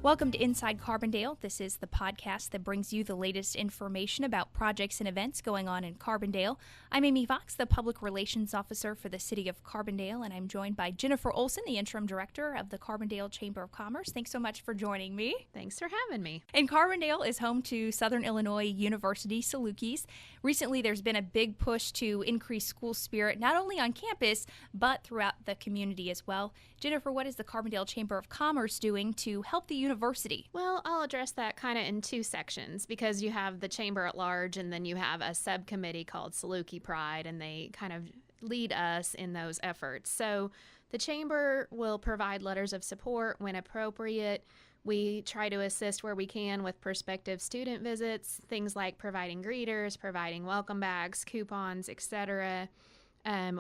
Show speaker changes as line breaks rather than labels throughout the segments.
Welcome to Inside Carbondale. This is the podcast that brings you the latest information about projects and events going on in Carbondale. I'm Amy Fox, the Public Relations Officer for the City of Carbondale, and I'm joined by Jennifer Olson, the Interim Director of the Carbondale Chamber of Commerce. Thanks so much for joining me.
Thanks for having me.
And Carbondale is home to Southern Illinois University Salukis. Recently, there's been a big push to increase school spirit, not only on campus, but throughout the community as well. Jennifer, what is the Carbondale Chamber of Commerce doing to help the university?
Well, I'll address that kind of in two sections because you have the chamber at large and then you have a subcommittee called Saluki Pride, and they kind of lead us in those efforts. So the chamber will provide letters of support when appropriate. We try to assist where we can with prospective student visits, things like providing greeters, providing welcome bags, coupons, etc.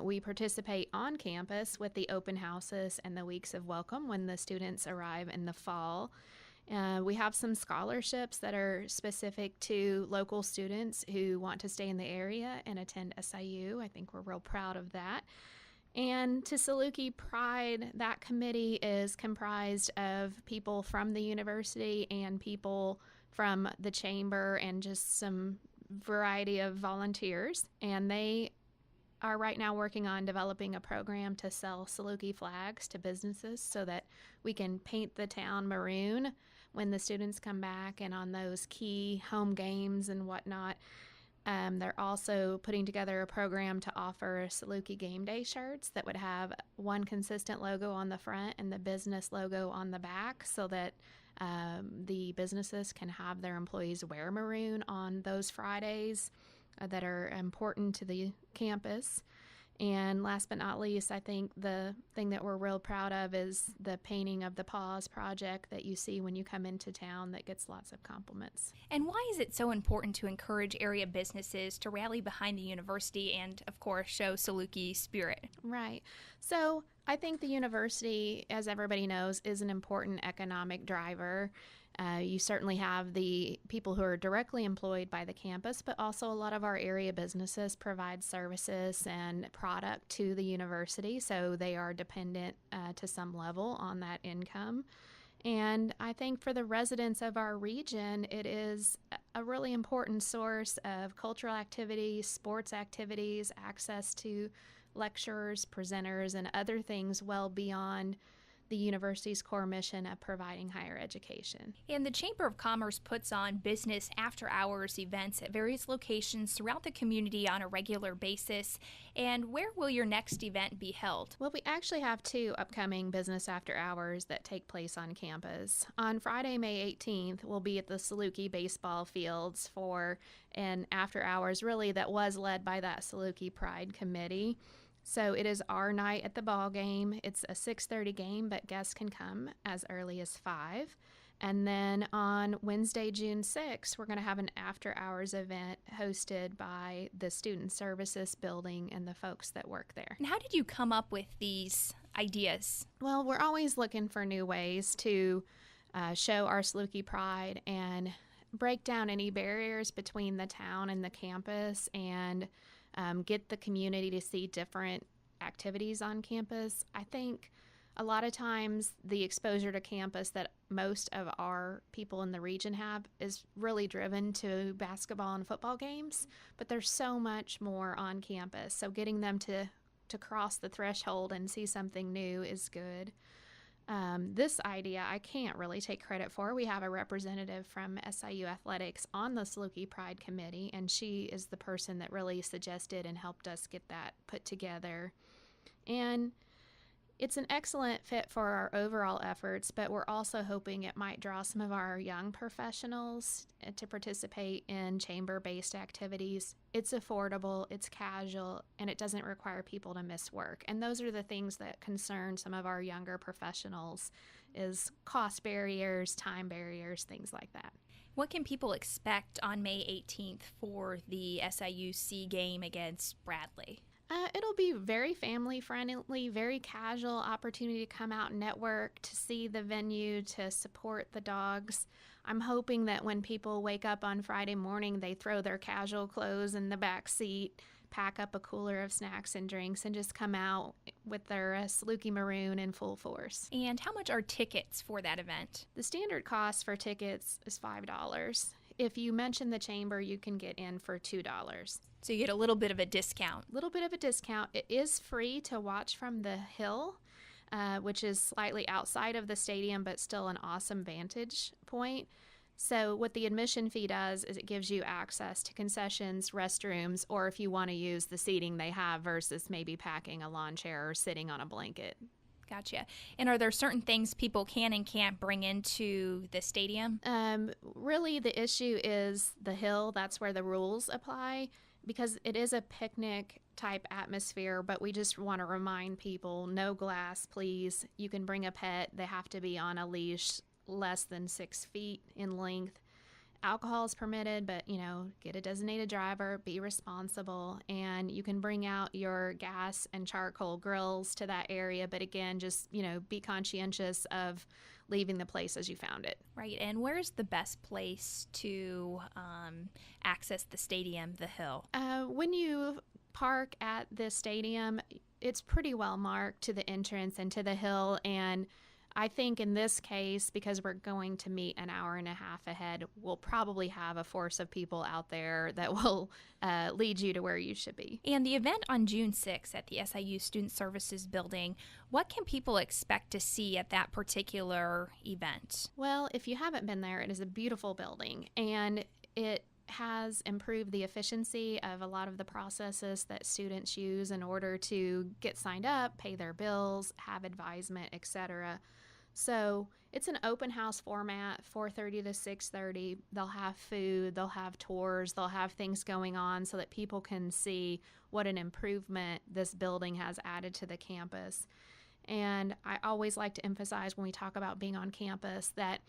We participate on campus with the open houses and the weeks of welcome when the students arrive in the fall. We have some scholarships that are specific to local students who want to stay in the area and attend SIU. I think we're real proud of that. And to Saluki Pride, that committee is comprised of people from the university and people from the chamber and just some variety of volunteers. And they are right now working on developing a program to sell Saluki flags to businesses so that we can paint the town maroon when the students come back and on those key home games and whatnot. They're also putting together a program to offer Saluki game day shirts that would have one consistent logo on the front and the business logo on the back so that the businesses can have their employees wear maroon on those Fridays that are important to the campus. And last but not least, I think the thing that we're real proud of is the painting of the Pause project that you see when you come into town that gets lots of compliments.
And why is it so important to encourage area businesses to rally behind the university and, of course, show Saluki spirit?
Right. So I think the university, as everybody knows, is an important economic driver. You certainly have the people who are directly employed by the campus, but also a lot of our area businesses provide services and product to the university, so they are dependent to some level on that income. And I think for the residents of our region, it is a really important source of cultural activities, sports activities, access to lecturers, presenters, and other things well beyond the university's core mission of providing higher education.
And the Chamber of Commerce puts on business after-hours events at various locations throughout the community on a regular basis. And where will your next event be held?
Well, we actually have two upcoming business after hours that take place on campus. On Friday, May 18th, we'll be at the Saluki baseball fields for an after hours really that was led by that Saluki Pride committee. So it is our night at the ball game. It's a 6:30 game, but guests can come as early as 5. And then on Wednesday, June 6th, we're going to have an after-hours event hosted by the Student Services Building and the folks that work there.
And how did you come up with these ideas?
Well, we're always looking for new ways to show our Saluki Pride and break down any barriers between the town and the campus and get the community to see different activities on campus. I think a lot of times the exposure to campus that most of our people in the region have is really driven to basketball and football games, but there's so much more on campus. So getting them to cross the threshold and see something new is good. This idea I can't really take credit for. We have a representative from SIU Athletics on the Saluki Pride Committee, and she is the person that really suggested and helped us get that put together. And it's an excellent fit for our overall efforts, but we're also hoping it might draw some of our young professionals to participate in chamber-based activities. It's affordable, it's casual, and it doesn't require people to miss work. And those are the things that concern some of our younger professionals is cost barriers, time barriers, things like that.
What can people expect on May 18th for the SIUC game against Bradley?
It'll be very family-friendly, very casual opportunity to come out and network, to see the venue, to support the dogs. I'm hoping that when people wake up on Friday morning, they throw their casual clothes in the back seat, pack up a cooler of snacks and drinks and just come out with their Saluki maroon in full force.
And how much are tickets for that event?
The standard cost for tickets is $5. If you mention the chamber, you can get in for $2.
So you get a little bit of a discount.
It is free to watch from the hill, which is slightly outside of the stadium, but still an awesome vantage point. So what the admission fee does is it gives you access to concessions, restrooms, or if you want to use the seating they have versus maybe packing a lawn chair or sitting on a blanket.
Gotcha. And are there certain things people can and can't bring into the stadium?
Really, the issue is the hill. That's where the rules apply because it is a picnic type atmosphere, but we just want to remind people, no glass, please. You can bring a pet. They have to be on a leash less than 6 feet in length. Alcohol is permitted, but, get a designated driver, be responsible, and you can bring out your gas and charcoal grills to that area. But again, just, be conscientious of leaving the place as you found it.
Right. And where's the best place to access the stadium, the hill?
When you park at the stadium, it's pretty well marked to the entrance and to the hill. And I think in this case, because we're going to meet an hour and a half ahead, we'll probably have a force of people out there that will lead you to where you should be.
And the event on June 6th at the SIU Student Services Building, what can people expect to see at that particular event?
Well, if you haven't been there, it is a beautiful building, and it has improved the efficiency of a lot of the processes that students use in order to get signed up, pay their bills, have advisement, etc. So it's an open house format, 4:30 to 6:30. They'll have food, they'll have tours, they'll have things going on so that people can see what an improvement this building has added to the campus. And I always like to emphasize when we talk about being on campus that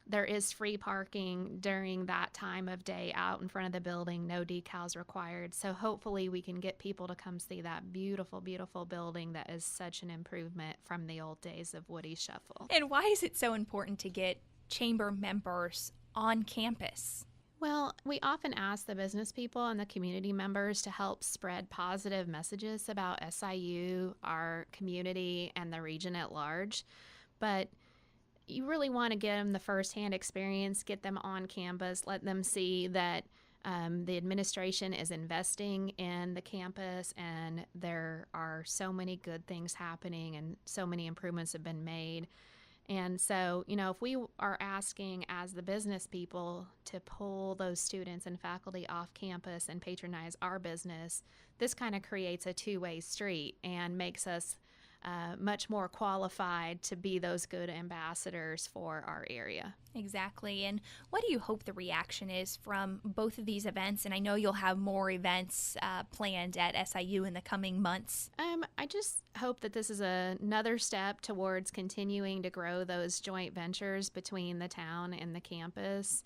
there is free parking during that time of day out in front of the building, no decals required. So hopefully we can get people to come see that beautiful, beautiful building that is such an improvement from the old days of Woody Shuffle.
And why is it so important to get chamber members on campus?
Well, we often ask the business people and the community members to help spread positive messages about SIU, our community, and the region at large. But you really want to get them the firsthand experience, get them on campus, let them see that the administration is investing in the campus and there are so many good things happening and so many improvements have been made. And so, if we are asking as the business people to pull those students and faculty off campus and patronize our business, this kind of creates a two-way street and makes us much more qualified to be those good ambassadors for our area.
Exactly. And what do you hope the reaction is from both of these events? And I know you'll have more events planned at SIU in the coming months.
I just hope that this is another step towards continuing to grow those joint ventures between the town and the campus.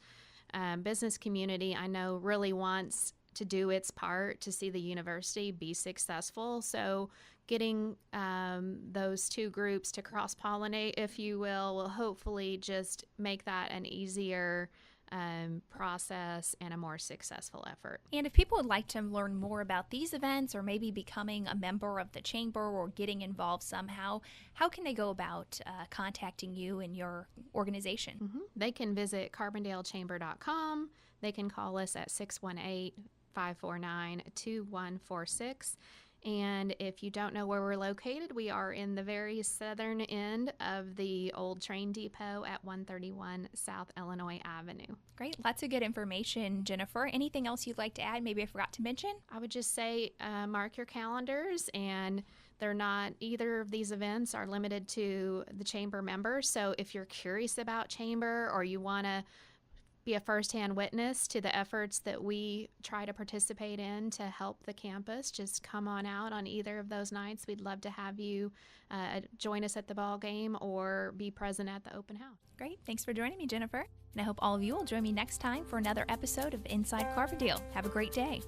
Business community, I know, really wants to do its part to see the university be successful. So getting those two groups to cross-pollinate, if you will hopefully just make that an easier process and a more successful effort.
And if people would like to learn more about these events or maybe becoming a member of the chamber or getting involved somehow, how can they go about contacting you and your organization?
Mm-hmm. They can visit carbondale.chamber.com. They can call us at 618-549-2146. And if you don't know where we're located, we are in the very southern end of the old train depot at 131 South Illinois Avenue.
Great. Lots of good information, Jennifer. Anything else you'd like to add? Maybe I forgot to mention?
I would just say mark your calendars, and either of these events are limited to the chamber members. So if you're curious about chamber or you want to be a firsthand witness to the efforts that we try to participate in to help the campus, just come on out on either of those nights. We'd love to have you join us at the ball game or be present at the open house.
Great. Thanks for joining me, Jennifer. And I hope all of you will join me next time for another episode of Inside Carbondale. Have a great day.